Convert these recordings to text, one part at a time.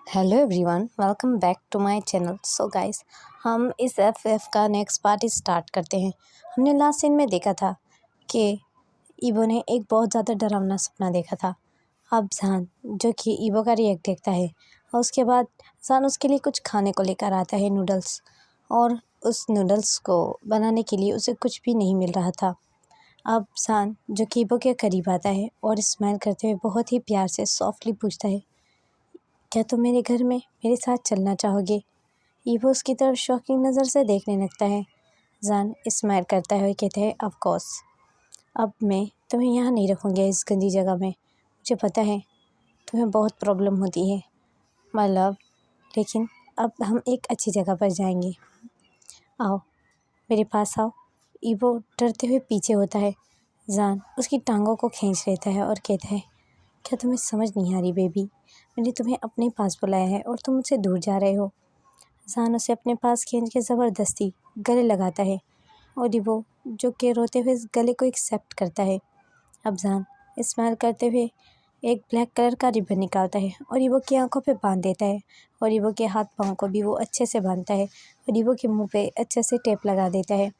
Hello everyone, welcome back to my channel. So guys, हम इस F का next part start करते हैं। हमने लास्ट सीन में देखा था कि ईवो ने एक बहुत ज़्यादा डरावना सपना देखा था। अब जान जो कि ईवो का रिएक्ट देखता है और उसके बाद जान उसके लिए कुछ खाने को लेकर आता है, नूडल्स। और उस नूडल्स को बनाने के लिए उसे कुछ भी नहीं मिल रहा था। अब जान जो कि ईवो के करीब आता है और स्माइल करते हुए बहुत ही प्यार से सॉफ्टली पूछता है, क्या तुम मेरे घर में मेरे साथ चलना चाहोगे? ईवो उसकी तरफ शौकीन नज़र से देखने लगता है। जान स्माइल करता है और कहता है, ऑफ कोर्स। अब मैं तुम्हें यहाँ नहीं रखूँगी, इस गंदी जगह में। मुझे पता है तुम्हें बहुत प्रॉब्लम होती है माय लव, लेकिन अब हम एक अच्छी जगह पर जाएंगे। आओ मेरे पास आओ। ईवो डरते हुए पीछे होता है। जान उसकी टांगों को खींच लेता है और कहता है, क्या तुम्हें समझ नहीं आ रही बेबी? मैंने तुम्हें अपने पास बुलाया है और तुम मुझसे दूर जा रहे हो। जान उसे अपने पास खींच के ज़बरदस्ती गले लगाता है और वो जो कि रोते हुए इस गले को एक्सेप्ट करता है। अब जान स्माइल करते हुए एक ब्लैक कलर का रिबन निकालता है और ईवो की आंखों पे बांध देता है और ईवो के हाथ पाँव को भी वो अच्छे से बांधता है और ईवो के मुंह पे अच्छे से टेप लगा देता है।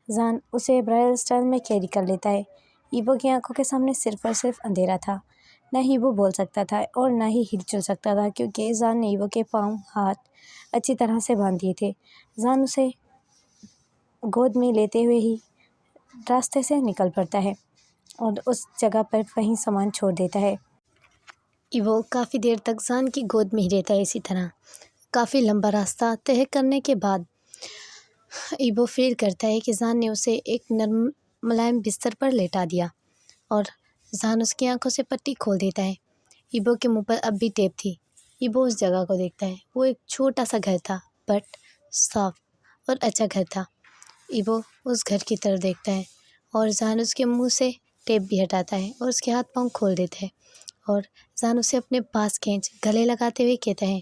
जान उसे ब्राइडल स्टाइल में कैरी कर लेता है। ईवो की आंखों के सामने सिर्फ और सिर्फ अंधेरा था। ना ही वो बोल सकता था और ना ही हिल चल सकता था, क्योंकि जान ने ईवो के पाँव हाथ अच्छी तरह से बांध दिए थे। जान उसे गोद में लेते हुए ही रास्ते से निकल पड़ता है और उस जगह पर वहीं सामान छोड़ देता है। ईवो काफ़ी देर तक जान की गोद में ही रहता है। इसी तरह काफ़ी लंबा रास्ता तय करने के बाद ईवो फील करता है कि जान ने उसे एक नरम मुलायम बिस्तर पर लेटा दिया और जान उसकी आंखों से पट्टी खोल देता है। ईवो के मुंह पर अब भी टेप थी। ईवो उस जगह को देखता है। वो एक छोटा सा घर था, बट साफ और अच्छा घर था। ईवो उस घर की तरफ देखता है और जान उसके मुंह से टेप भी हटाता है और उसके हाथ पांव खोल देता है और जान उसे अपने पास खींच गले लगाते हुए कहता है,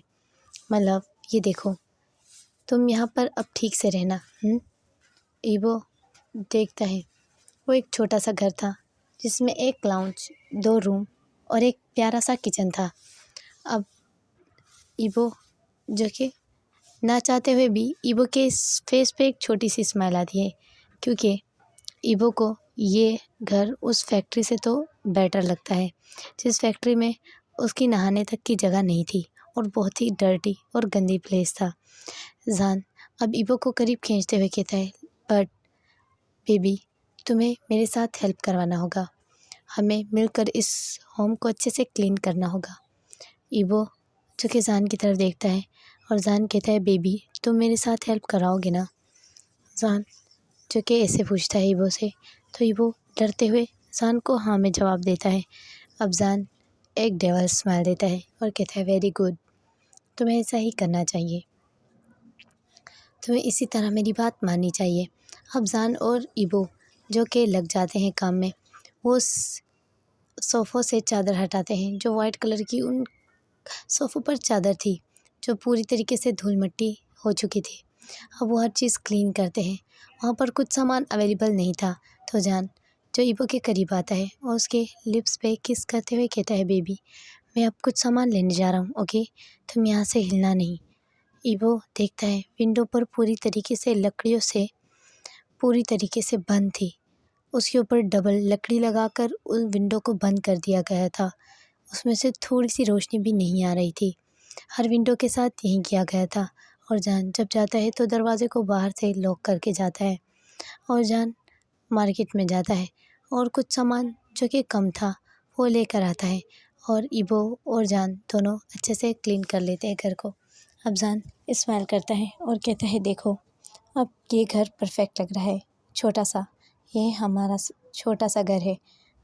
माय लव, ये देखो, तुम यहाँ पर अब ठीक से रहना। ईवो देखता है। वो एक छोटा सा घर था जिसमें एक लाउंज, 2 रूम और एक प्यारा सा किचन था। अब ईवो जो कि ना चाहते हुए भी ईवो के इस फेस पे एक छोटी सी स्माइल आती है, क्योंकि ईवो को ये घर उस फैक्ट्री से तो बेटर लगता है जिस फैक्ट्री में उसकी नहाने तक की जगह नहीं थी और बहुत ही डर्टी और गंदी प्लेस था। जान अब ईवो को करीब खींचते हुए कहता है, बट बेबी, तुम्हें मेरे साथ हेल्प करवाना होगा। हमें मिलकर इस होम को अच्छे से क्लीन करना होगा। ईवो जो कि जान की तरफ देखता है और जान कहता है, बेबी, तुम मेरे साथ हेल्प कराओगे ना? जान जो कि ऐसे पूछता है ईवो से, तो ईवो डरते हुए जान को हाँ में जवाब देता है। अब जान एक डेवल स्माइल देता है और कहता है, वेरी गुड, तुम्हें ऐसा ही करना चाहिए। तुम्हें इसी तरह मेरी बात माननी चाहिए। अब जान और ईवो जो कि लग जाते हैं काम में। वो सोफ़ों से चादर हटाते हैं। जो वाइट कलर की उन सोफ़ों पर चादर थी जो पूरी तरीके से धूल मिट्टी हो चुकी थी। अब वो हर चीज़ क्लीन करते हैं। वहाँ पर कुछ सामान अवेलेबल नहीं था, तो जान जो ईवो के करीब आता है और उसके लिप्स पे किस करते हुए कहता है, बेबी, मैं अब कुछ सामान लेने जा रहा हूँ, ओके? तुम यहाँ से हिलना नहीं। ईवो देखता है विंडो पर पूरी तरीके से लकड़ियों से पूरी तरीके से बंद थी। उसके ऊपर डबल लकड़ी लगाकर उस विंडो को बंद कर दिया गया था। उसमें से थोड़ी सी रोशनी भी नहीं आ रही थी। हर विंडो के साथ यही किया गया था। और जान जब जाता है तो दरवाजे को बाहर से लॉक करके जाता है और जान मार्केट में जाता है और कुछ सामान जो कि कम था वो लेकर आता है और ईवो और जान दोनों अच्छे से क्लीन कर लेते हैं घर को। अब जान स्माइल करता है और कहता है, देखो, अब ये घर परफेक्ट लग रहा है। छोटा सा, ये हमारा छोटा सा घर है।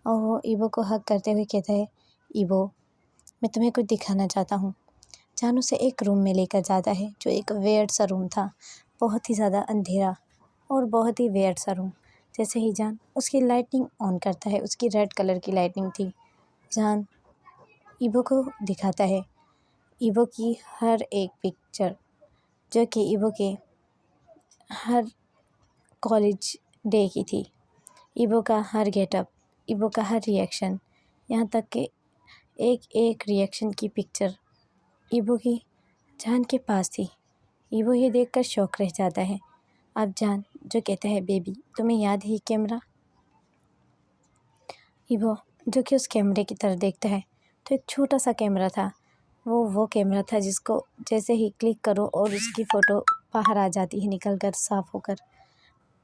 और वो ईवो को हग करते हुए कहता है, ईवो, मैं तुम्हें कुछ दिखाना चाहता हूँ। जान उसे एक रूम में लेकर जाता है जो एक वियर्ड सा रूम था। बहुत ही ज़्यादा अंधेरा और बहुत ही वियर्ड सा रूम। जैसे ही जान उसकी लाइटिंग ऑन करता है, उसकी रेड कलर की लाइटिंग थी। जान ईवो को दिखाता है ईवो की हर एक पिक्चर, जो कि ईवो के हर कॉलेज डे की थी। ईवो का हर गेटअप, ईवो का हर रिएक्शन, यहाँ तक कि एक एक रिएक्शन की पिक्चर ईवो की जान के पास थी। ईवो ये देखकर शॉक रह जाता है। अब जान जो कहता है, बेबी तुम्हें याद है कैमरा? ईवो जो कि उस कैमरे की तरफ देखता है तो एक छोटा सा कैमरा था। वो कैमरा था जिसको जैसे ही क्लिक करो और उसकी फ़ोटो बाहर आ जाती है निकल कर साफ़ होकर।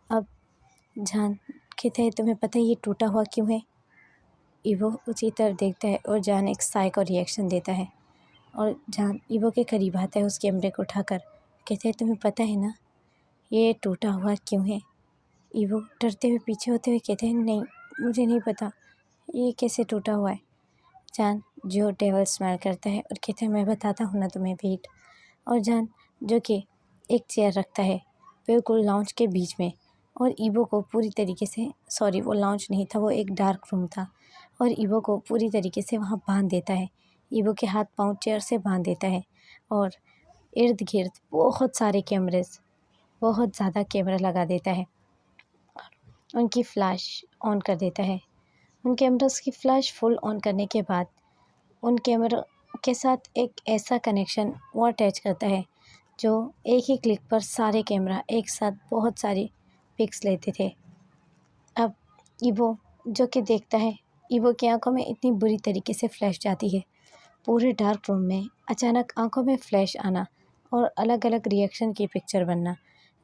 अब जान कहते हैं, तुम्हें पता है ये टूटा हुआ क्यों है? ईवो उसी तरफ देखता है और जान एक साय को रिएक्शन देता है और जान ईवो के करीब आता है उस कैमरे को उठाकर। कहते हैं, तुम्हें पता है ना ये टूटा हुआ क्यों है? ईवो डरते हुए पीछे होते हुए कहते हैं, नहीं मुझे नहीं पता ये कैसे टूटा हुआ है। जान जो डेविल स्माइल करता है और कहते हैं, मैं बताता हूँ ना तुम्हें, वेट। और जान जो कि एक चेयर रखता है बिल्कुल लाउंज के बीच में और ईवो को पूरी तरीके से, सॉरी वो लाउंज नहीं था, वो एक डार्क रूम था, और ईवो को पूरी तरीके से वहाँ बांध देता है। ईवो के हाथ पांव चेयर से बांध देता है और इर्द गिर्द बहुत सारे कैमरेज, बहुत ज़्यादा कैमरा लगा देता है। उनकी फ्लैश ऑन कर देता है। उन कैमरास की फ्लैश फुल ऑन करने के बाद उन कैमरा के साथ एक ऐसा कनेक्शन वो अटैच करता है जो एक ही क्लिक पर सारे कैमरा एक साथ बहुत सारी पिक्स लेते थे। अब ईवो जो कि देखता है, ईवो की आंखों में इतनी बुरी तरीके से फ्लैश जाती है। पूरे डार्क रूम में अचानक आंखों में फ्लैश आना और अलग अलग रिएक्शन की पिक्चर बनना।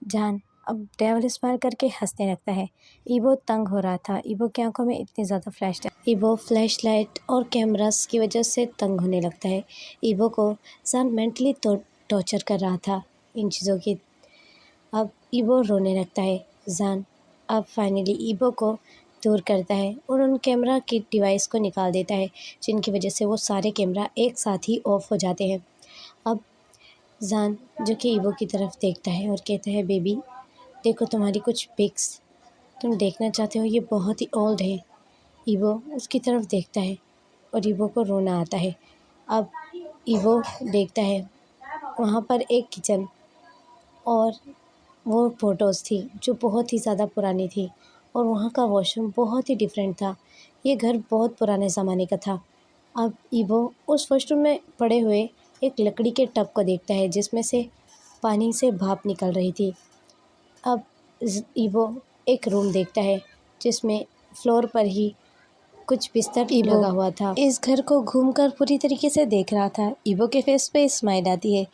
जान अब डेविल स्माइल करके हंसने लगता है। ईवो तंग हो रहा था, ईवो की आंखों में इतनी ज़्यादा फ्लैश था। ईवो फ्लैश लाइट और कैमरास की वजह से तंग होने लगता है। ईवो को जान मेंटली टॉर्चर कर रहा था इन चीज़ों की। अब ईवो रोने लगता है। जान अब फाइनली ईवो को दूर करता है और उन कैमरा की डिवाइस को निकाल देता है, जिनकी वजह से वो सारे कैमरा एक साथ ही ऑफ हो जाते हैं। अब जान जो कि ईवो की तरफ देखता है और कहता है, बेबी देखो तुम्हारी कुछ पिक्स तुम देखना चाहते हो, ये बहुत ही ओल्ड है। ईवो उसकी तरफ देखता है और ईवो को रोना आता है। अब ईवो देखता है वहाँ पर एक किचन और वो फ़ोटोज़ थी जो बहुत ही ज़्यादा पुरानी थी और वहाँ का वॉशरूम बहुत ही डिफरेंट था। ये घर बहुत पुराने ज़माने का था। अब ईवो उस वॉशरूम में पड़े हुए एक लकड़ी के टब को देखता है जिसमें से पानी से भाप निकल रही थी। अब ईवो एक रूम देखता है जिसमें फ्लोर पर ही कुछ बिस्तर लगा हुआ था। इस घर को घूमकर पूरी तरीके से देख रहा था। ईवो के फेस पे स्माइल आती है।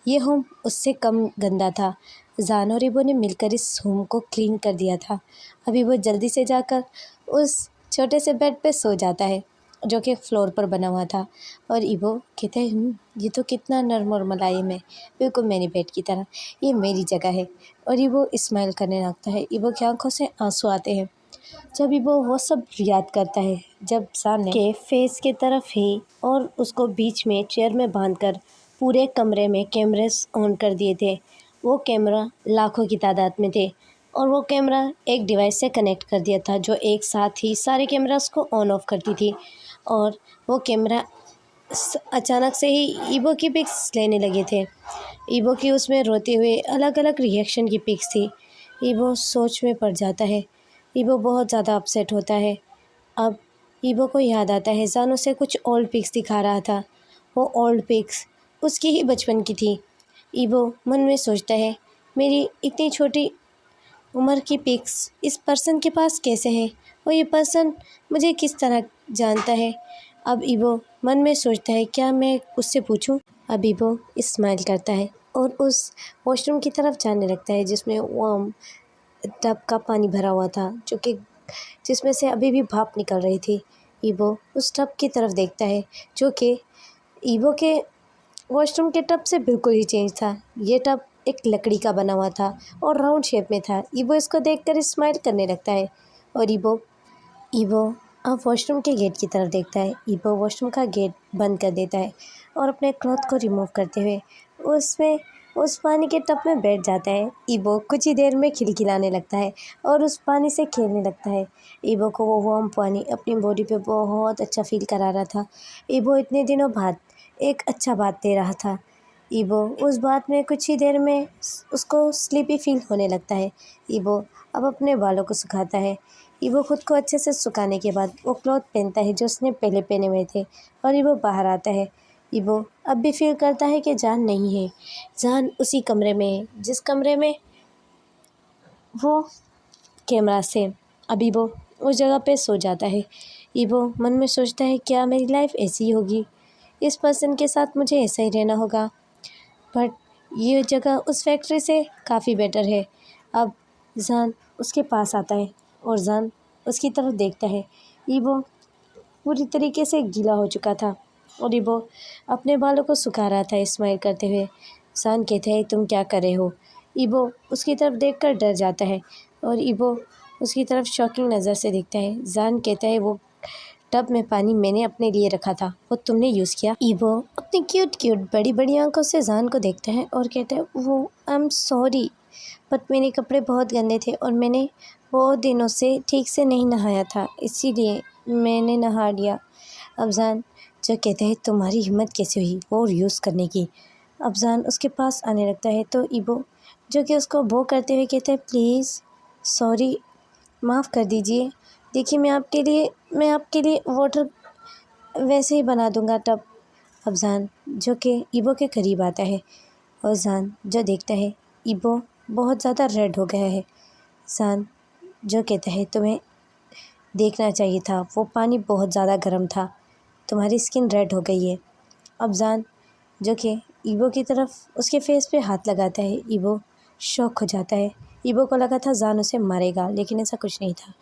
ये होम उससे कम गंदा था। जान और ईवो ने मिलकर इस होम को क्लीन कर दिया था। अभी वो जल्दी से जाकर उस छोटे से बेड पे सो जाता है जो कि फ्लोर पर बना हुआ था। और ईवो कहते हैं, ये तो कितना नर्म और मुलायम है, बिल्कुल मेरी बेड की तरह, ये मेरी जगह है। और ईवो स्माइल करने लगता है। ईवो की आंखों से आंसू आते हैं जब वो सब याद करता है, जब सामने के फेस की तरफ ही और उसको बीच में चेयर में बांधकर पूरे कमरे में कैमरेस ऑन कर दिए थे। वो कैमरा लाखों की तादाद में थे और वो कैमरा एक डिवाइस से कनेक्ट कर दिया था जो एक साथ ही सारे कैमरास को ऑन ऑफ करती थी। और वो कैमरा अचानक से ही ईवो की पिक्स लेने लगे थे। ईवो की उसमें रोते हुए अलग अलग रिएक्शन की पिक्स थी। ईवो सोच में पड़ जाता है। ईवो बहुत ज़्यादा अपसेट होता है। अब ईवो को याद आता है जान उसे कुछ ओल्ड पिक्स दिखा रहा था। वो ओल्ड पिक्स उसकी ही बचपन की थी। ईवो मन में सोचता है, मेरी इतनी छोटी उम्र की पिक्स इस पर्सन के पास कैसे हैं और ये पर्सन मुझे किस तरह जानता है। अब ईवो मन में सोचता है, क्या मैं उससे पूछूं? अब ईवो स्माइल करता है और उस वॉशरूम की तरफ जाने लगता है जिसमें वार्म टब का पानी भरा हुआ था जो कि जिसमें से अभी भी भाप निकल रही थी। ईवो उस टब की तरफ देखता है जो कि ईवो के वॉशरूम के टब से बिल्कुल ही चेंज था। ये टब एक लकड़ी का बना हुआ था और राउंड शेप में था। ईवो इसको देखकर स्माइल करने लगता है और ईवो अब वॉशरूम के गेट की तरफ देखता है। ईवो वॉशरूम का गेट बंद कर देता है और अपने क्लॉथ को रिमूव करते हुए उसमें उस पानी के टब में बैठ जाता है। ईवो कुछ ही देर में खिलखिलाने लगता है और उस पानी से खेलने लगता है। ईवो को वो वार्म पानी अपनी बॉडी पे बहुत अच्छा फील करा रहा था। ईवो इतने दिनों बाद एक अच्छा बात दे रहा था। ईवो उस बात में कुछ ही देर में उसको स्लीपी फील होने लगता है। ईवो अब अपने बालों को सुखाता है। ईवो खुद को अच्छे से सुखाने के बाद वो क्लॉथ पहनता है जो उसने पहले पहने हुए थे और ईवो बाहर आता है। ईबो अब भी फील करता है कि जान नहीं है। जान उसी कमरे में है जिस कमरे में वो कैमरा से। अब ईबो उस जगह पे सो जाता है। ईबो मन में सोचता है क्या मेरी लाइफ ऐसी ही होगी, इस पर्सन के साथ मुझे ऐसा ही रहना होगा, बट ये जगह उस फैक्ट्री से काफ़ी बेटर है। अब जान उसके पास आता है और जान उसकी तरफ देखता है। ईबो पूरी तरीके से गीला हो चुका था और ईबो अपने बालों को सुखा रहा था स्माइल करते हुए। जान कहते हैं तुम क्या कर रहे हो। ईबो उसकी तरफ देखकर डर जाता है और ईबो उसकी तरफ शॉकिंग नज़र से देखता है। जान कहता है वो टब में पानी मैंने अपने लिए रखा था, वो तुमने यूज़ किया। ईबो अपनी क्यूट क्यूट बड़ी बड़ी आंखों से जान को देखता है और कहता है वो आई एम सॉरी, बट मेरे कपड़े बहुत गंदे थे और मैंने बहुत दिनों से ठीक से नहीं नहाया था, इसीलिए मैंने नहा लिया। अब जान जो कहते हैं तुम्हारी हिम्मत कैसे हुई वो यूज़ करने की। अब जान उसके पास आने लगता है तो ईबो जो कि उसको वो करते हुए कहता है प्लीज़ सॉरी, माफ़ कर दीजिए, देखिए मैं आपके लिए वाटर वैसे ही बना दूंगा टब। अब जान जो कि ईबो के करीब आता है और जान जो देखता है ईबो बहुत ज़्यादा रेड हो गया है। जान जो कहता है तुम्हें देखना चाहिए था, वो पानी बहुत ज़्यादा गर्म था, तुम्हारी स्किन रेड हो गई है। अब जान जो कि ईबो की तरफ उसके फेस पे हाथ लगाता है। ईबो शॉक हो जाता है। ईबो को लगा था जान उसे मारेगा, लेकिन ऐसा कुछ नहीं था।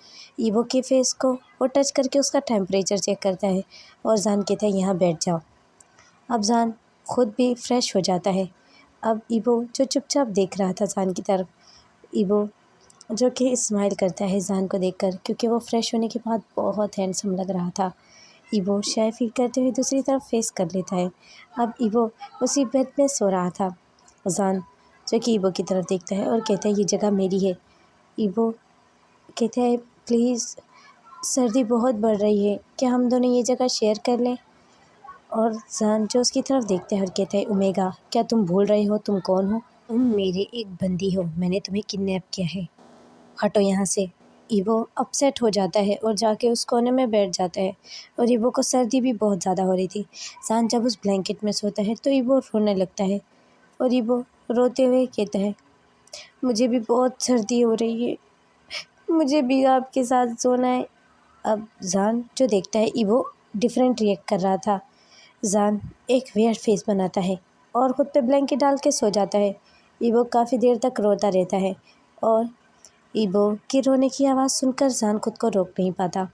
ईबो के फेस को वो टच करके उसका टेम्परेचर चेक करता है और जान कहता है यहाँ बैठ जाओ। अब जान खुद भी फ्रेश हो जाता है। अब ईबो जो चुपचाप देख रहा था जान की तरफ, ईबो जो कि स्माइल करता है जान को देखकर, क्योंकि वो फ्रेश होने के बाद बहुत हैंडसम लग रहा था। ईबो शाय फील करते हुए दूसरी तरफ फेस कर लेता है। अब ईबो उसी बेड में सो रहा था। जान जो कि ईबो की तरफ देखता है और कहता है ये जगह मेरी है। ईबो कहता है प्लीज़ सर्दी बहुत बढ़ रही है, क्या हम दोनों ये जगह शेयर कर लें। और जान जो उसकी तरफ देखता है और कहता है ओमेगा क्या तुम भूल रहे हो तुम कौन हो, तुम मेरे एक बंदी हो, मैंने तुम्हें किडनैप किया है, हटो यहाँ से। ईबो अपसेट हो जाता है और जाके उस कोने में बैठ जाता है और ईबो को सर्दी भी बहुत ज़्यादा हो रही थी। जान जब उस ब्लैंकेट में सोता है तो ईबो रोने लगता है और ईबो रोते हुए कहता है मुझे भी बहुत सर्दी हो रही है, मुझे भी आपके साथ सोना है। अब जान जो देखता है ईबो डिफरेंट रिएक्ट कर रहा था। जान एक वियर्ड फेस बनाता है और ख़ुद पे ब्लैंकेट डाल के सो जाता है। ईबो काफ़ी देर तक रोता रहता है और ईबो की रोने की आवाज़ सुनकर जान खुद को रोक नहीं पाता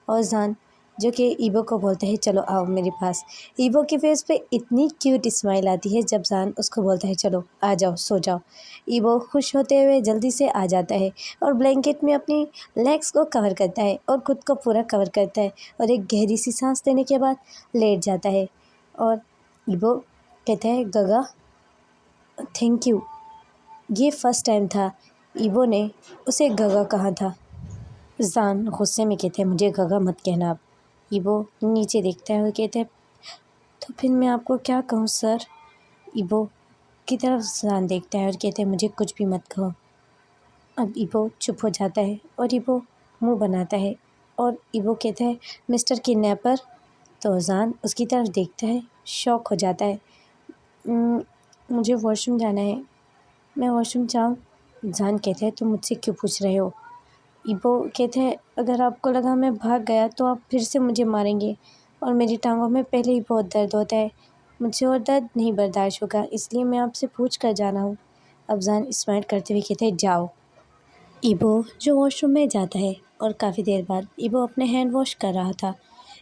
और जान जो कि ईबो को बोलता है चलो आओ मेरे पास। ईबो के फेस पे इतनी क्यूट स्माइल आती है जब जान उसको बोलता है चलो आ जाओ सो जाओ। ईबो खुश होते हुए जल्दी से आ जाता है और ब्लैंकेट में अपनी लेग्स को कवर करता है और ख़ुद को पूरा कवर करता है और एक गहरी सी सांस लेने के बाद लेट जाता है और ईबो कहता है गगा थैंक यू। ये फर्स्ट टाइम था ईबो ने उसे गगा कहा था। जान गुस्से में कहते हैं मुझे गगा मत कहना। अब ईबो नीचे देखता है और कहते हैं तो फिर मैं आपको क्या कहूँ सर। ईबो की तरफ जान देखता है और कहते हैं मुझे कुछ भी मत कहो। अब ईबो चुप हो जाता है और ईबो मुंह बनाता है और ईबो कहता है मिस्टर किडनैपर। तो जान उसकी तरफ देखता है, शॉक हो जाता है। मुझे वॉशरूम जाना है, मैं वॉशरूम जाऊँ। जान कहते हैं तुम मुझसे क्यों पूछ रहे हो। ईबो कहते हैं अगर आपको लगा मैं भाग गया तो आप फिर से मुझे मारेंगे और मेरी टांगों में पहले ही बहुत दर्द होता है, मुझे और दर्द नहीं बर्दाश्त होगा, इसलिए मैं आपसे पूछ कर जाना हूँ। अब जान स्माइल करते हुए कहते हैं जाओ। ईबो जो वॉशरूम में जाता है और काफ़ी देर बाद ईबो अपने हैंड वॉश कर रहा था।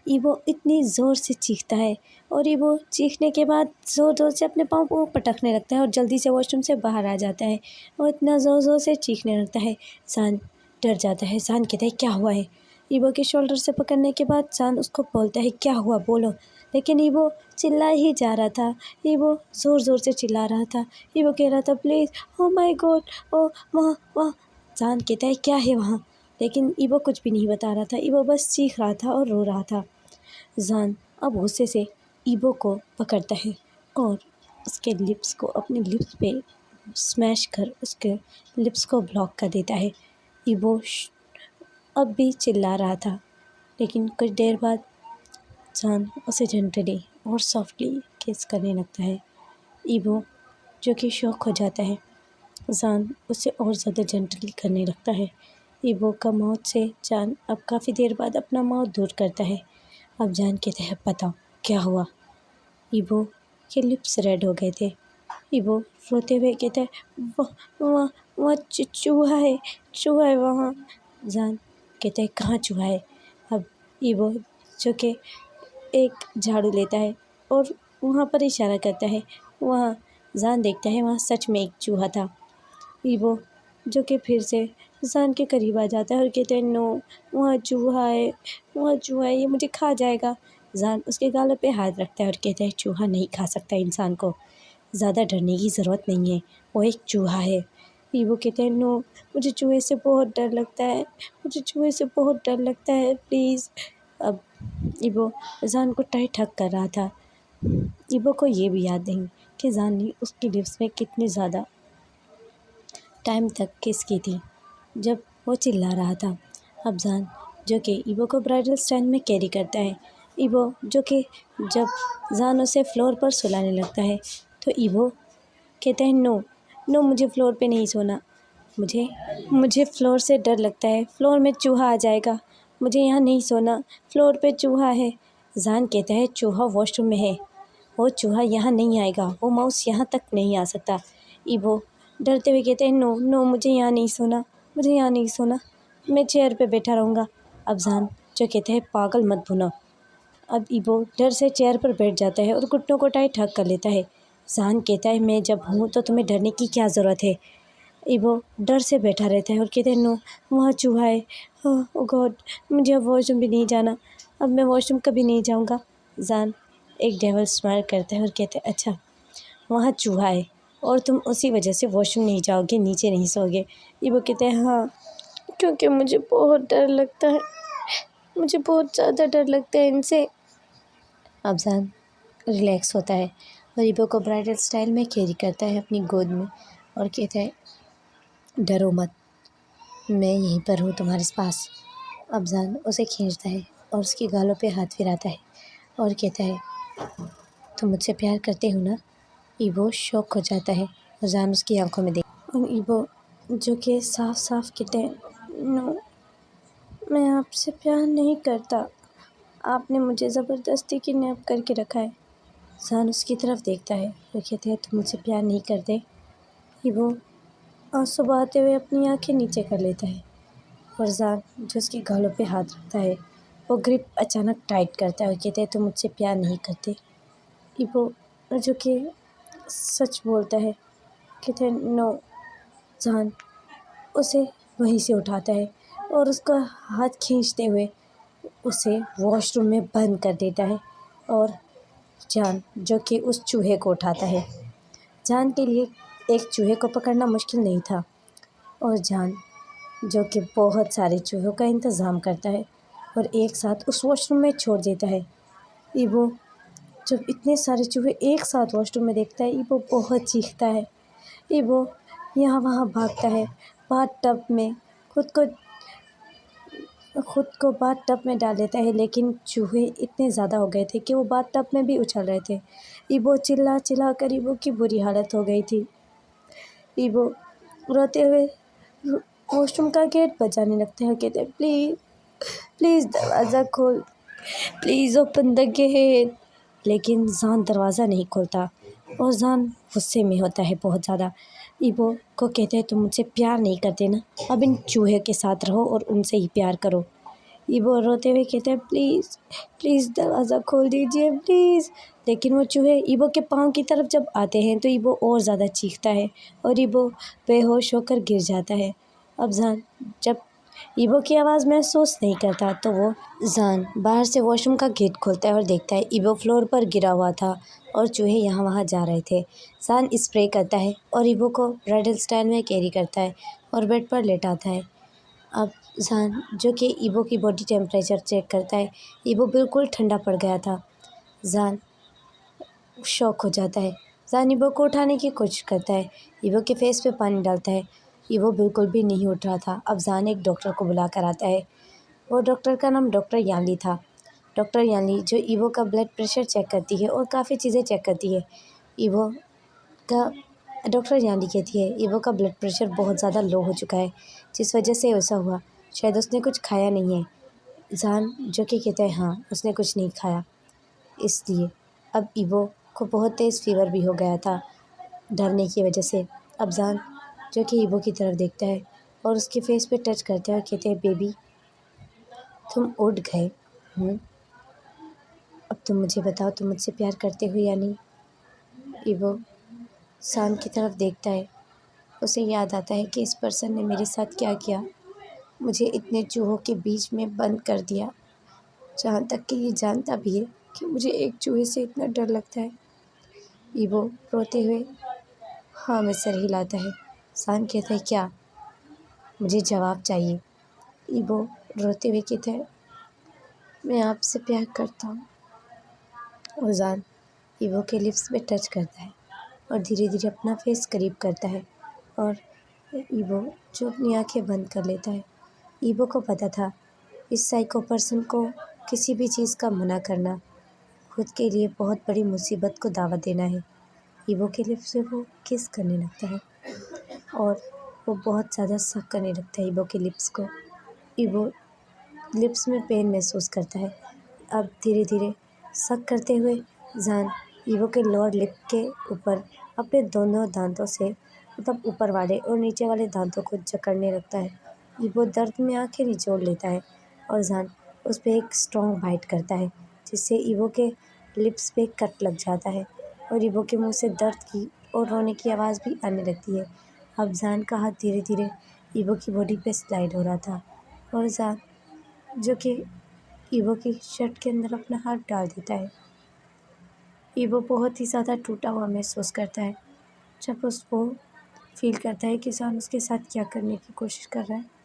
ईबो इतनी ज़ोर से चीखता है और ईबो चीखने के बाद ज़ोर ज़ोर से अपने पाँव को पटकने लगता है और जल्दी से वॉशरूम से बाहर आ जाता है और इतना ज़ोर ज़ोर से चीखने लगता है। जान डर जाता है। जान कहता है क्या हुआ है। ईबो के शोल्डर से पकड़ने के बाद जान उसको बोलता है क्या हुआ बोलो, लेकिन ईबो चिल्ला ही जा रहा था। ईबो ज़ोर ज़ोर से चिल्ला रहा था। ईबो कह रहा था प्लीज़ ओ माय गॉड ओ वहाँ वहाँ। जान कहता है क्या है वहाँ, लेकिन ईबो कुछ भी नहीं बता रहा था। ईबो बस चीख रहा था और रो रहा था। जान अब गुस्से से ईबो को पकड़ता है और उसके लिप्स को अपने लिप्स पे स्मैश कर उसके लिप्स को ब्लॉक कर देता है। ईबो अब भी चिल्ला रहा था, लेकिन कुछ देर बाद जान उसे जेंटली और सॉफ्टली किस करने लगता है। ईबो जो कि शॉक हो जाता है। जान उसे और ज़्यादा जेंटली करने लगता है। ईबो का माउथ से जान अब काफ़ी देर बाद अपना माउथ दूर करता है। अब जान कहते हैं बताओ क्या हुआ। ईबो के लिप्स रेड हो गए थे। ईबो रोते हुए कहता है वहाँ वहाँ चूहा है वहाँ। जान कहता है कहाँ चूहा है। अब ईबो जो कि एक झाड़ू लेता है और वहाँ पर इशारा करता है। वहाँ जान देखता है वहाँ सच में एक चूहा था। ईबो जो कि फिर से जान के करीब आ जाता है और कहते हैं नो वहाँ चूहा है, वहाँ चूहा है, ये मुझे खा जाएगा। जान उसके गालों पे हाथ रखता है और कहता है चूहा नहीं खा सकता इंसान को, ज़्यादा डरने की ज़रूरत नहीं है, वो एक चूहा है। ईबो कहते हैं नो मुझे चूहे से बहुत डर लगता है, मुझे चूहे से बहुत डर लगता है प्लीज़। अब ईबो जान को टाइट हग कर रहा था। ईबो को ये भी याद नहीं कि जान ने उसकी लिप्स में कितनी ज़्यादा टाइम तक किस की थी जब वो चिल्ला रहा था। अब जान जो कि ईबो को ब्राइडल स्टैंड में कैरी करता है। ईबो जो कि जब जान उसे फ्लोर पर सुलाने लगता है तो ईबो कहता है नो नो मुझे फ्लोर पे नहीं सोना, मुझे मुझे फ्लोर से डर लगता है, फ्लोर में चूहा आ जाएगा, मुझे यहाँ नहीं सोना, फ्लोर पे चूहा है। जान कहता है चूहा वॉशरूम में है, वो चूहा यहाँ नहीं आएगा, वो माउस यहाँ तक नहीं आ सकता। ईबो डरते हुए कहते हैं नो नो मुझे यहाँ नहीं सोना, मुझे यहाँ नहीं सोना, मैं चेयर पे बैठा रहूँगा। अब जान जो कहते हैं पागल मत भुनो। अब ईबो डर से चेयर पर बैठ जाता है और घुटनों को टाइट हक कर लेता है। जान कहता है मैं जब हूँ तो तुम्हें डरने की क्या ज़रूरत है। ईबो डर से बैठा रहता है और कहते हैं नो वहाँ चूहा है, ओह गॉड मुझे अब वॉशरूम भी नहीं जाना, अब मैं वॉशरूम कभी नहीं जाऊँगा। जान एक डेविल स्माइल करता है और कहते हैं अच्छा वहाँ चूहा है और तुम उसी वजह से वॉशरूम नहीं जाओगे, नीचे नहीं सोओगे। ईबो कहते हैं हाँ क्योंकि मुझे बहुत डर लगता है, मुझे बहुत ज़्यादा डर लगता है इनसे। अब जान रिलैक्स होता है और ईबो को ब्राइडल स्टाइल में कैरी करता है अपनी गोद में और कहता है डरो मत, मैं यहीं पर हूँ तुम्हारे पास। अब जान उसे खींचता है और उसके गालों पे हाथ फिराता है और कहता है तुम मुझसे प्यार करते हो ना। ईबो शॉक हो जाता है और जान उसकी आंखों में देख और ईबो जो कि साफ साफ कहते हैं नो मैं आपसे प्यार नहीं करता, आपने मुझे ज़बरदस्ती किडनैप करके रखा है। जान उसकी तरफ देखता है और कहते हैं तुम मुझसे प्यार नहीं करते। ईबो आंसू बहाते हुए अपनी आंखें नीचे कर लेता है और जान जो उसके गालों पे हाथ रखता है वो ग्रिप अचानक टाइट करता है और कहते हैं तुम मुझसे प्यार नहीं करते। ईबो जो कि सच बोलता है कहते हैं नो। जान उसे वहीं से उठाता है और उसका हाथ खींचते हुए उसे वॉशरूम में बंद कर देता है और जान जो कि उस चूहे को उठाता है। जान के लिए एक चूहे को पकड़ना मुश्किल नहीं था और जान जो कि बहुत सारे चूहों का इंतज़ाम करता है और एक साथ उस वॉशरूम में छोड़ देता है। ईबो जब इतने सारे चूहे एक साथ वॉशरूम में देखता है ईबो बहुत चीखता है। ईबो यहाँ वहाँ भागता है, बाथ टब में खुद को बाथ टब में डाल देता है, लेकिन चूहे इतने ज़्यादा हो गए थे कि वो बाथ टब में भी उछल रहे थे। ईबो चिल्ला चिल्ला कर ईबो की बुरी हालत हो गई थी। ईबो रोते हुए वॉशरूम का गेट बजाने लगते हैं, कहते हैं प्लीज़ प्लीज़ दरवाज़ा खोल, प्लीज़ ओपन द गेट। लेकिन जान दरवाज़ा नहीं खोलता और जान गुस्से में होता है बहुत ज़्यादा। ईबो को कहते हैं तुम मुझसे प्यार नहीं करते ना, अब इन चूहे के साथ रहो और उनसे ही प्यार करो। ईबो रोते हुए कहते हैं प्लीज़ प्लीज़ दरवाज़ा खोल दीजिए प्लीज़। लेकिन वो चूहे ईबो के पाँव की तरफ जब आते हैं तो ईबो और ज़्यादा चीखता है और ईबो बेहोश होकर गिर जाता है। अब जान जब ईबो की आवाज़ महसूस नहीं करता तो वो जान बाहर से वॉशरूम का गेट खोलता है और देखता है ईबो फ्लोर पर गिरा हुआ था और चूहे यहाँ वहाँ जा रहे थे। जान स्प्रे करता है और ईबो को ब्राइडल स्टाइल में कैरी करता है और बेड पर लेटाता है। अब जान जो कि ईबो की बॉडी टेम्परेचर चेक करता है, ईबो बिल्कुल ठंडा पड़ गया था। जान शॉक हो जाता है। जान ईबो को उठाने की कोशिश करता है, ईबो के फेस पे पानी डालता है, ईबो बिल्कुल भी नहीं उठ रहा था। अब जान एक डॉक्टर को बुला कर आता है, वो डॉक्टर का नाम डॉक्टर यानली था। डॉक्टर यानी जो ईवो का ब्लड प्रेशर चेक करती है और काफ़ी चीज़ें चेक करती है। ईवो का डॉक्टर यानी कहती है ईवो का ब्लड प्रेशर बहुत ज़्यादा लो हो चुका है, जिस वजह से ऐसा हुआ। शायद उसने कुछ खाया नहीं है। जान जो कि कहता है हाँ उसने कुछ नहीं खाया, इसलिए अब ईवो को बहुत तेज़ फीवर भी हो गया था डरने की वजह से। अब जान जो कि ईवो की तरफ देखता है और उसके फेस पे टच करते हैं और कहते हैं बेबी तुम उठ गए। अब तुम मुझे बताओ तुम मुझसे प्यार करते हो या नहीं। ईवो शान की तरफ देखता है। उसे याद आता है कि इस पर्सन ने मेरे साथ क्या किया, मुझे इतने चूहों के बीच में बंद कर दिया, जहाँ तक कि ये जानता भी है कि मुझे एक चूहे से इतना डर लगता है। ईवो रोते हुए हाँ में सर हिलाता है। शान कहता है क्या, मुझे जवाब चाहिए। ईवो रोते हुए कहता है मैं आपसे प्यार करता हूँ। और जान ईवो के लिप्स पे टच करता है और धीरे धीरे अपना फेस करीब करता है और ईवो जो अपनी आंखें बंद कर लेता है। ईवो को पता था इस साइको पर्सन को किसी भी चीज़ का मना करना खुद के लिए बहुत बड़ी मुसीबत को दावत देना है। ईवो के लिप्स पे वो किस करने लगता है और वो बहुत ज़्यादा शक करने लगता है ईवो के लिप्स को। ईवो लिप्स में पेन महसूस करता है। अब धीरे धीरे शक करते हुए जान ईवो के लोअर लिप के ऊपर अपने दोनों दांतों से मतलब ऊपर वाले और नीचे वाले दांतों को जकड़ने लगता है। ईवो दर्द में आंखें निचोड़ लेता है और जान उस पर एक स्ट्रॉन्ग बाइट करता है, जिससे ईवो के लिप्स पे कट लग जाता है और ईवो के मुंह से दर्द की और रोने की आवाज़ भी आने लगती है। अब जान का हाथ धीरे धीरे ईवो की बॉडी पे स्लाइड हो रहा था और जान जो कि ईवो की शर्ट के अंदर अपना हाथ डाल देता है। ईवो बहुत ही ज़्यादा टूटा हुआ महसूस करता है जब उसको फील करता है कि जान उसके साथ क्या करने की कोशिश कर रहा है।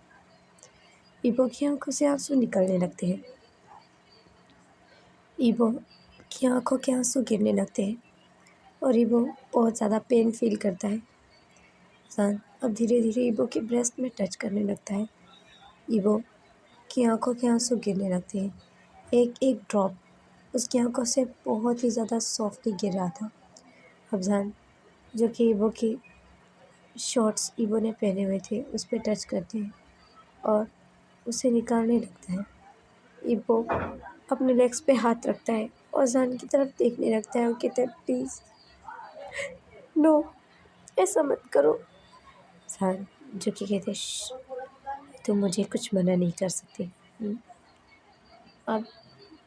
ईवो की आंखों से आंसू निकलने लगते हैं। ईवो की आंखों के आंसू गिरने लगते हैं और ईवो बहुत ज़्यादा पेन फील करता है। जान अब धीरे धीरे ईवो के ब्रेस्ट में टच करने लगता है। ईवो की आंखों के आंसू गिरने लगते हैं। एक एक ड्रॉप उसकी आंखों से बहुत ही ज़्यादा सॉफ्टली गिर रहा था। अब जान जो कि ईवो की शॉर्ट्स ईवो ने पहने हुए थे उस पर टच करते हैं और उसे निकालने लगता है। ईवो अपने लेग्स पे हाथ रखता है और जान की तरफ देखने लगता है और कहता है प्लीज़ नो ऐसा मत करो। जान जो कि कहते तुम मुझे कुछ मना नहीं कर सकते। अब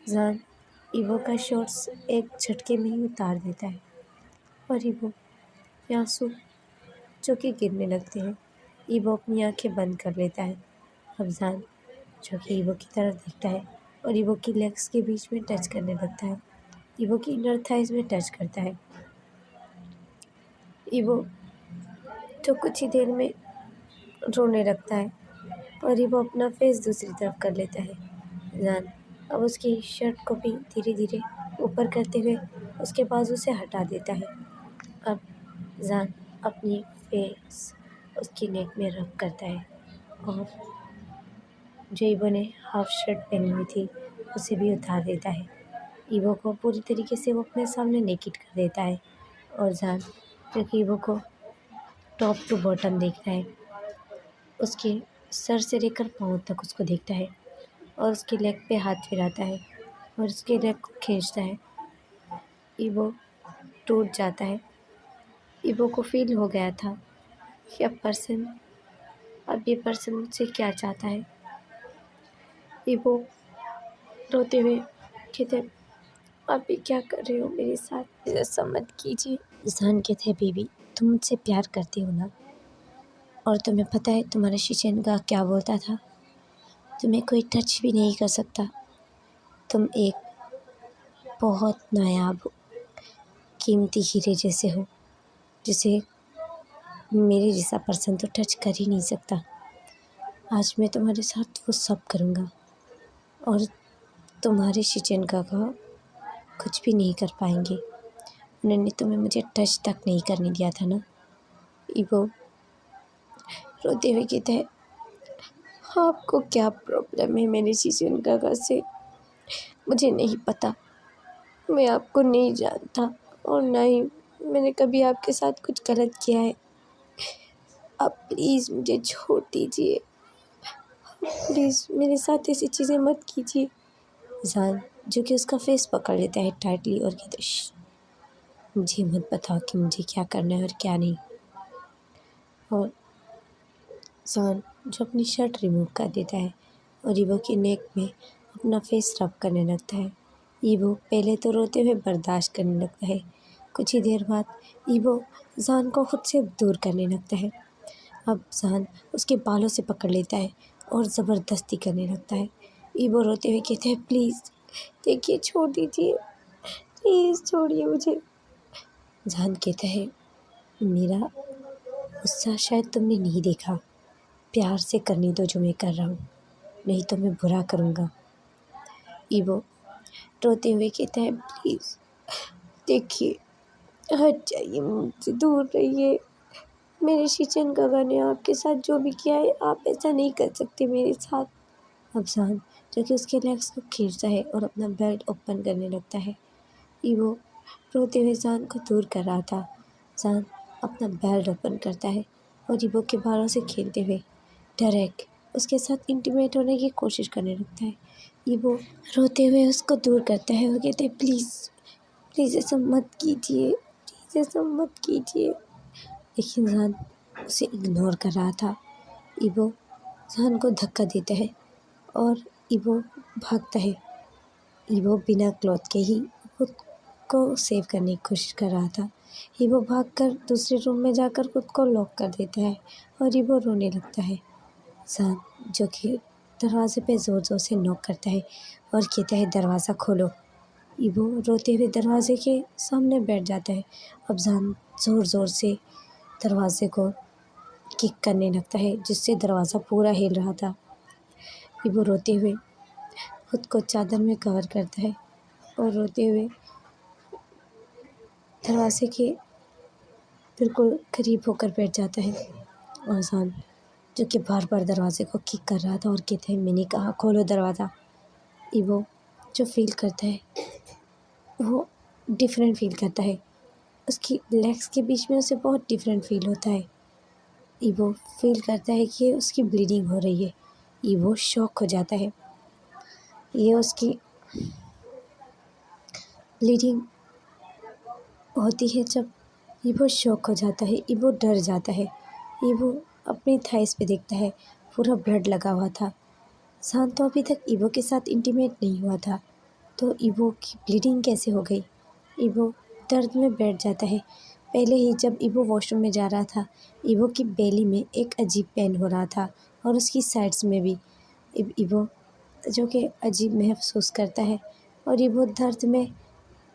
जान ईवो का शॉर्ट्स एक झटके में ही उतार देता है और ईवो के आंसू जो कि गिरने लगते हैं। ईवो अपनी आंखें बंद कर लेता है। अब जान जो कि ईवो की तरफ देखता है और ईवो की लेग्स के बीच में टच करने लगता है। ईवो की इनर थाइज में टच करता है। ईवो तो कुछ ही देर में रोने लगता है और ईवो अपना फेस दूसरी तरफ कर लेता है। जान अब उसकी शर्ट को भी धीरे धीरे ऊपर करते हुए उसके बाजू से हटा देता है। अब जान अपनी फेस उसकी नेक में रब करता है और जो ईवो ने हाफ शर्ट पहनी हुई थी उसे भी उतार देता है। ईवो को पूरी तरीके से वो अपने सामने नेकेड कर देता है और जान जो कि ईवो को टॉप टू बॉटम देखता है, उसके सर से लेकर पाँव तक उसको देखता है और उसके लेग पे हाथ फिराता है और उसके लेग को खींचता है। ईवो टूट जाता है। ईवो को फील हो गया था कि अब ये पर्सन मुझसे क्या चाहता है। ईवो रोते हुए कहते आप ये क्या कर रहे हो मेरे साथ, ऐसा मत कीजिए। जान कहते हैं बेबी तुम मुझसे प्यार करती हो ना, और तुम्हें पता है तुम्हारा शिशेनगा क्या बोलता था, तुम्हें कोई टच भी नहीं कर सकता, तुम एक बहुत नायाब कीमती हीरे जैसे हो जिसे मेरे जैसा पर्सन तो टच कर ही नहीं सकता। आज मैं तुम्हारे साथ वो सब करूँगा और तुम्हारे शिशेनगा का कुछ भी नहीं कर पाएंगे। उन्होंने तुम्हें मुझे टच तक नहीं करने दिया था ना। ईवो रोते हुए कहता है आपको क्या प्रॉब्लम है मेरे शिशेनगा से, मुझे नहीं पता, मैं आपको नहीं जानता और ना ही मैंने कभी आपके साथ कुछ गलत किया है। आप प्लीज़ मुझे छोड़ दीजिए, प्लीज़ मेरे साथ ऐसी चीज़ें मत कीजिए। जान जो कि उसका फेस पकड़ लेता है टाइटली और कहता है, मुझे मत बताओ कि मुझे क्या करना है और क्या नहीं। और जान जो अपनी शर्ट रिमूव कर देता है और ईवो के नेक में अपना फेस रब करने लगता है। ईवो पहले तो रोते हुए बर्दाश्त करने लगता है। कुछ ही देर बाद ईवो जान को खुद से दूर करने लगता है। अब जान उसके बालों से पकड़ लेता है और ज़बरदस्ती करने लगता है। ईवो रोते हुए कहते हैं, प्लीज़ देखिए, छोड़ दीजिए, प्लीज़ छोड़िए मुझे। जान कहता है, मेरा गुस्सा शायद तुमने नहीं देखा, प्यार से करने दो जो मैं कर रहा हूँ, नहीं तो मैं बुरा करूँगा। ईवो रोते हुए कहता है, प्लीज़ देखिए, हट जाइए, मुझसे दूर रहिए। मेरे शिचन काका ने आपके साथ जो भी किया है, आप ऐसा नहीं कर सकते मेरे साथ। अब जान जो कि उसके लेग्स को खींचता है और अपना बेल्ट ओपन करने लगता है। ईवो रोते हुए जान को दूर कर रहा था। जान अपना बेल्ट ओपन करता है और ईवो के बालों से खेलते हुए डायरेक्ट उसके साथ इंटीमेट होने की कोशिश करने लगता है। ईवो रोते हुए उसको दूर करता है और कहते हैं, प्लीज़ प्लीज़ ऐसा मत कीजिए, प्लीज़ ऐसा मत कीजिए। लेकिन जान उसे इग्नोर कर रहा था। ईवो जान को धक्का देता है और ईवो भागता है। ईवो बिना क्लॉथ के ही खुद को सेव करने की कोशिश कर रहा था। ईवो भागकर दूसरे रूम में जाकर खुद को लॉक कर देता है और ईवो रोने लगता है। जान जो कि दरवाजे पे ज़ोर ज़ोर से नॉक करता है और कहता है, दरवाज़ा खोलो। ईवो रोते हुए दरवाजे के सामने बैठ जाता है। अब जान ज़ोर ज़ोर से दरवाजे को किक करने लगता है जिससे दरवाज़ा पूरा हिल रहा था। ईवो रोते हुए खुद को चादर में कवर करता है और रोते हुए दरवाजे के बिल्कुल करीब होकर बैठ जाता है। और जान जो कि बार बार दरवाजे को किक कर रहा था और कहते हैं, मैंने कहा खोलो दरवाज़ा। ईवो जो फील करता है वो डिफरेंट फील करता है। उसकी लेग्स के बीच में उसे बहुत डिफरेंट फील होता है। ईवो फील करता है कि उसकी ब्लीडिंग हो रही है। ईवो शॉक हो जाता है। ये उसकी ब्लीडिंग होती है जब ईवो शॉक हो जाता है। ईवो डर जाता है। ईवो अपनी थाइस पे देखता है, पूरा ब्लड लगा हुआ था। जान तो अभी तक ईवो के साथ इंटीमेट नहीं हुआ था, तो ईवो की ब्लीडिंग कैसे हो गई। ईवो दर्द में बैठ जाता है। पहले ही जब ईवो वॉशरूम में जा रहा था, ईवो की बेली में एक अजीब पेन हो रहा था और उसकी साइड्स में भी। ईवो जो कि अजीब महसूस करता है और ईवो दर्द में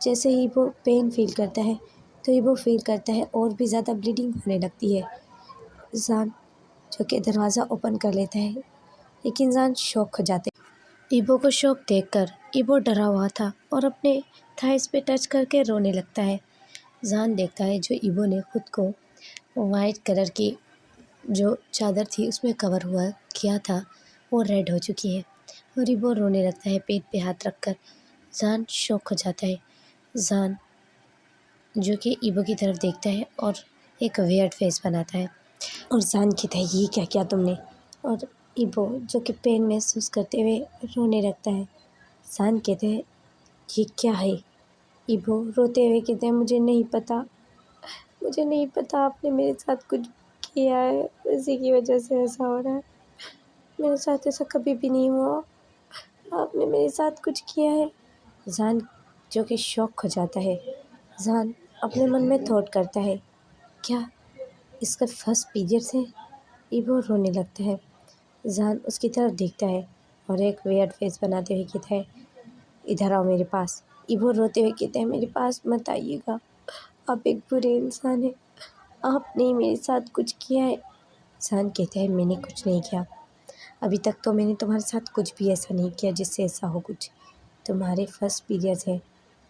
जैसे ही वो पेन फील करता है तो ईवो फील करता है और भी ज़्यादा ब्लीडिंग होने लगती है। जान जो कि दरवाज़ा ओपन कर लेता है, लेकिन जान शॉक हो जाते हैं। ईवो को शॉक देखकर ईवो डरा हुआ था और अपने थाइस पे टच करके रोने लगता है। जान देखता है जो ईवो ने खुद को वाइट कलर की जो चादर थी उसमें कवर हुआ किया था वो रेड हो चुकी है और ईवो रोने लगता है पेट पे हाथ रखकर। जान शॉक हो जाता है। जान जो कि ईवो की तरफ देखता है और एक वियर्ड फेस बनाता है और जान कहता है, ये क्या किया तुमने। और ईवो जो कि पेन महसूस करते हुए रोने लगता है। जान कहते हैं, ये क्या है। ईवो रोते हुए कहते हैं, मुझे नहीं पता, मुझे नहीं पता, आपने मेरे साथ कुछ किया है, इसी की वजह से ऐसा हो रहा है। मेरे साथ ऐसा कभी भी नहीं हुआ, आपने मेरे साथ कुछ किया है। जान जो कि शॉक हो जाता है। जान अपने मन में थॉट करता है, क्या इसका फर्स्ट पीरियड्स है। ईवो रोने लगता है। जान उसकी तरफ देखता है और एक वियर्ड फेस बनाते हुए कहता है, इधर आओ मेरे पास। ईवो रोते हुए कहते हैं, मेरे पास मत आइएगा, आप एक बुरे इंसान हैं, आपने मेरे साथ कुछ किया है। जान कहते हैं, मैंने कुछ नहीं किया, अभी तक तो मैंने तुम्हारे साथ कुछ भी ऐसा नहीं किया जिससे ऐसा हो कुछ। तुम्हारे फर्स्ट पीरियड्स है,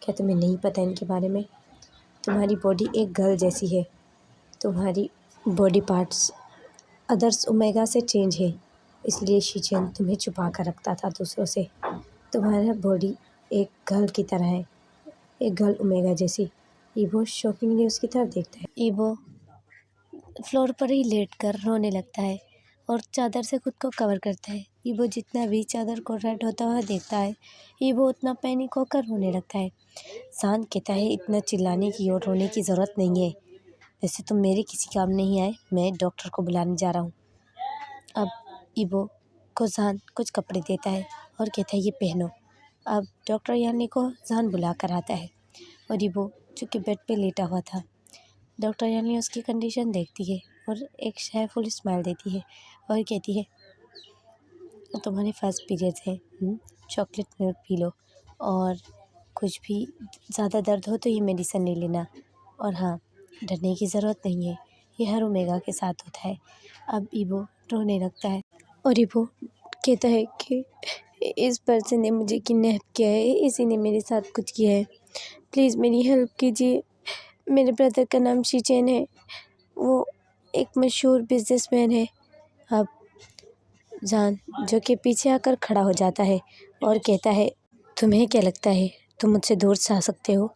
क्या तुम्हें नहीं पता इनके बारे में। तुम्हारी बॉडी एक गर्ल जैसी है, तुम्हारी बॉडी पार्ट्स अदर्स ओमेगा से चेंज है, इसलिए शीचेन तुम्हें छुपा कर रखता था दूसरों से। तुम्हारा बॉडी एक गर्ल की तरह है, एक गर्ल ओमेगा जैसी। ईवो शॉकिंगली उसकी तरफ देखता है। ईवो फ्लोर पर ही लेटकर रोने लगता है और चादर से खुद को कवर करता है। ईवो जितना भी चादर को रेड होता हुआ देखता है, ईवो उतना पैनिक होकर रोने लगता है। शान कहता है, इतना चिल्लाने की और रोने की ज़रूरत नहीं है। वैसे तुम मेरे किसी काम नहीं आए, मैं डॉक्टर को बुलाने जा रहा हूँ। अब ईवो को जान कुछ कपड़े देता है और कहता है, ये पहनो। अब डॉक्टर यानी को जान बुला कर आता है और ईवो चूँकि बेड पे लेटा हुआ था, डॉक्टर यानी उसकी कंडीशन देखती है और एक शेयरफुल स्माइल देती है और कहती है, तुम्हारे फर्स्ट पीरियड्स है, चॉकलेट मिल्क पी लो और कुछ भी ज़्यादा दर्द हो तो ये मेडिसिन ले लेना। और हाँ, डरने की ज़रूरत नहीं है, ये हर ओमेगा के साथ होता है। अब ईवो रोने लगता है और ईवो कहता है कि इस पर्सन ने मुझे किडनैप किया है, इसी ने मेरे साथ कुछ किया है, प्लीज़ मेरी हेल्प कीजिए। मेरे ब्रदर का नाम शीचेन है, वो एक मशहूर बिजनेसमैन है। अब जान जो कि पीछे आकर खड़ा हो जाता है और कहता है, तुम्हें क्या लगता है तुम मुझसे दूर जा सकते हो?